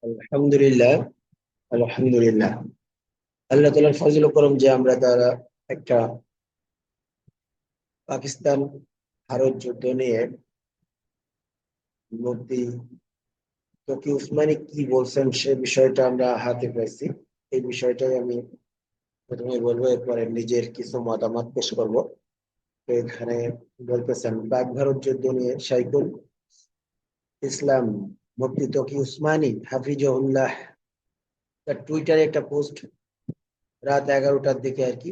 আলহামদুলিল্লাহ। আলহামদুলিল্লাহ, আল্লাহ তাআলার ফজল ও করম যে আমরা তারা একটা পাকিস্তান ভারত যুদ্ধ নিয়ে মুফতি তকি উসমানী কি বলছেন সে বিষয়টা আমরা হাতে পেয়েছি। এই বিষয়টাই আমি প্রথমে বলবো, এরপরে নিজের কিছু মতামত পেশ করবো। তো এখানে বলতেছেন পাক ভারত যুদ্ধ নিয়ে শাইখুল ইসলাম মুফতি তকি উসমানী হাফিজউল্লাহ তার টুইটারে একটা পোস্ট রাত 11টার দিকে আর কি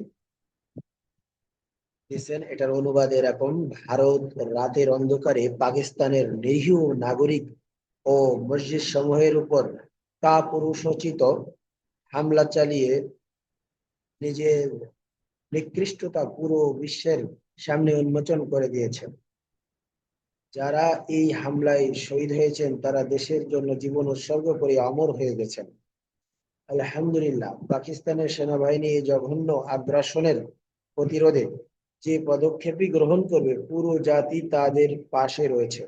দিচ্ছেন। এটার অনুবাদ এরকম: ভারত রাতের অন্ধকারে পাকিস্তানের নিরীহ নাগরিক ও মসজিদ সমূহের উপর কাপুরুষোচিত হামলা চালিয়ে নিজের নিকৃষ্টতা পুরো বিশ্বের সামনে উন্মোচন করে দিয়েছে। যারা এই হামলায় শহীদ হয়েছেন তারা দেশের জন্য জীবন উৎসর্গ করে অমর হয়ে গেছেন। আলহামদুলিল্লাহ, পাকিস্তানের সেনাবাহিনী এই জঘন্য আগ্রাসনের প্রতিরোধে যে পদক্ষেপই গ্রহণ করবে পুরো জাতি তাদের পাশে রয়েছে।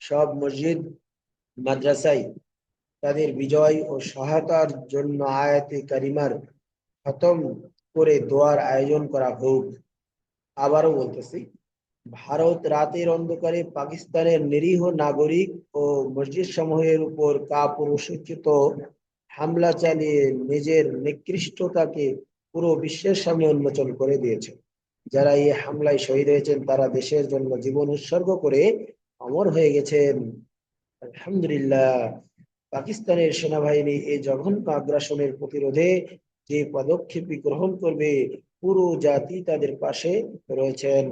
সব মসজিদ মাদ্রাসায় তাদের বিজয় ও সহায়তার জন্য আয়াতে কারিমার খতম করে দোয়ার আয়োজন করা হোক। আবারও বলতেছি, ভারত রাতের অন্ধকারে পাকিস্তানের নিরীহ নাগরিক ও মসজিদ সমূহের উপর কাপুরুষোচিত হামলা চালিয়ে নিজের নিকৃষ্টতাকে পুরো বিশ্বের সামনে উন্মোচন করে দিয়েছে। যারা এই হামলায় শহীদ হয়েছেন তারা দেশের জন্য জীবন উৎসর্গ করে অমর হয়ে গেছেন। আলহামদুলিল্লাহ, পাকিস্তানের সেনাবাহিনী এই জঘন্য আগ্রাসনের প্রতিরোধে যে পদক্ষেপই গ্রহণ করবে পুরো জাতি তাদের পাশে রয়েছেন।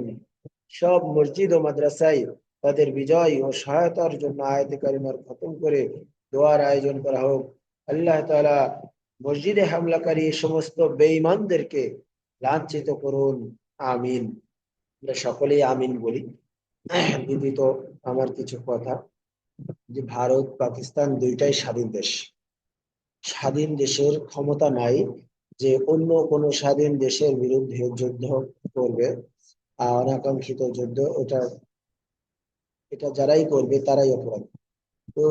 সব মসজিদ ও মাদ্রাসায় তাদের বিজয় ও সহায়তার জন্য আয়াতে কারিমার খতম করে দোয়ার আয়োজন করা হোক। আল্লাহ তাআলা মসজিদে হামলাকারী এই সমস্ত বেঈমানদেরকে লাঞ্ছিত করুন। আমিন। আমরা সকলেই আমিন বলি। বিদিত আমার কিছু কথা, যে ভারত পাকিস্তান দুইটাই স্বাধীন দেশ। স্বাধীন দেশের ক্ষমতা নাই যে অন্য কোনো স্বাধীন দেশের বিরুদ্ধে যুদ্ধ করবে। অনাকাঙ্ক্ষিত যুদ্ধ, এটা এটা যারাই করবে তারাই অপরাধী। তো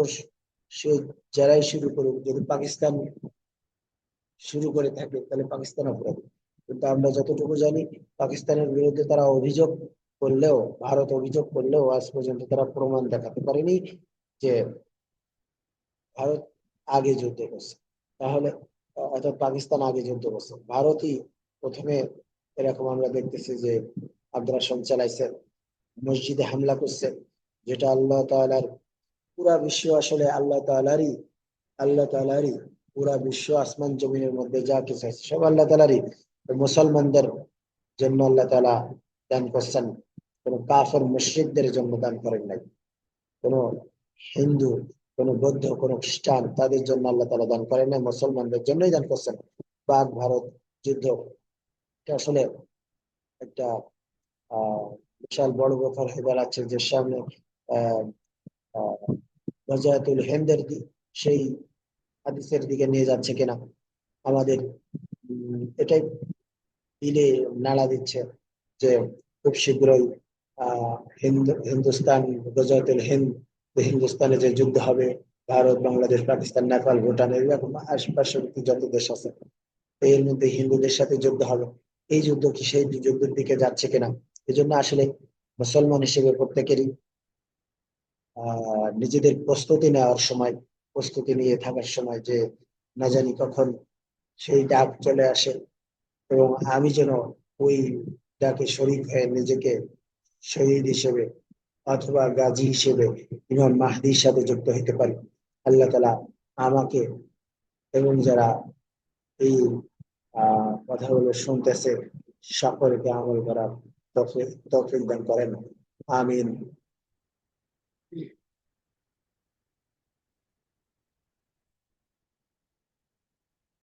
সে যারাই শুরু করুক, যদি পাকিস্তান শুরু করে থাকে তাহলে পাকিস্তান অপরাধী। কিন্তু আমরা যতটুকু জানি, পাকিস্তানের বিরুদ্ধে তারা অভিযোগ করলেও, ভারত অভিযোগ করলেও আজ পর্যন্ত তারা প্রমাণ দেখাতে পারেনি যে ভারত আগে যুদ্ধ করছে। তাহলে অর্থাৎ পাকিস্তান আগে যুদ্ধ করছে, ভারতই প্রথমে এরকম আমরা দেখতেছি যে আগ্রাসন চালাইছে, মসজিদে হামলা করছে, যেটা আল্লাহ তাআলার পুরা বিশ্ব আসলে আল্লাহ তাআলারই পুরা বিশ্ব আসমান জমিনের মধ্যে যা কিছু আছে সব আল্লাহ তাআলারই। তো মুসলমানদের জন্য আল্লাহ তাআলা দান করছেন, কোন কাফের মুশরিকদের জন্য দান করেন নাই। কোন হিন্দু, কোন বৌদ্ধ, কোন খ্রিস্টান তাদের জন্য আল্লাহ তাআলা দান করেন নাই, মুসলমানদের জন্যই দান করছেন। পাক ভারত যুদ্ধ, এটা আসলে একটা আহ বিশাল বড় ব্যাপার হয়ে দাঁড়াচ্ছে, যে সামনে আহ আহ গজাতুল হিন্দের সেই হাদিসের দিকে নিয়ে যাচ্ছে কিনা আমাদের এটাই দিলে নাড়া দিচ্ছে, যে খুব শীঘ্রই হিন্দুস্তান, গজাতুল হিন্দ, হিন্দুস্তানে যে যুদ্ধ হবে, ভারত, বাংলাদেশ, পাকিস্তান, নেপাল, ভুটান এরকম আশপাশবর্তী যত দেশ আছে এর মধ্যে হিন্দুদের সাথে যুদ্ধ হবে। এই যুদ্ধ কি সেই যুদ্ধের দিকে যাচ্ছে কিনা, এই জন্য আসলে মুসলমান হিসেবে প্রত্যেকেরই নিজেদের প্রস্তুতি নেওয়ার সময়, প্রস্তুতি নিয়ে থাকার সময়, যে না জানি কখন সেই ডাক চলে আসে এবং আমি যেন ওই ডাকে শরীক হয়ে নিজেকে শহীদ হিসেবে অথবা গাজী হিসেবে ইমাম মাহদির সাথে যুক্ত হতে পারি। আল্লাহ তাআলা আমাকে এবং যারা এই কথাগুলো শুনতেছে সকলকে আমল করার তৌফিক তৌফিক দান করেন। আমিন।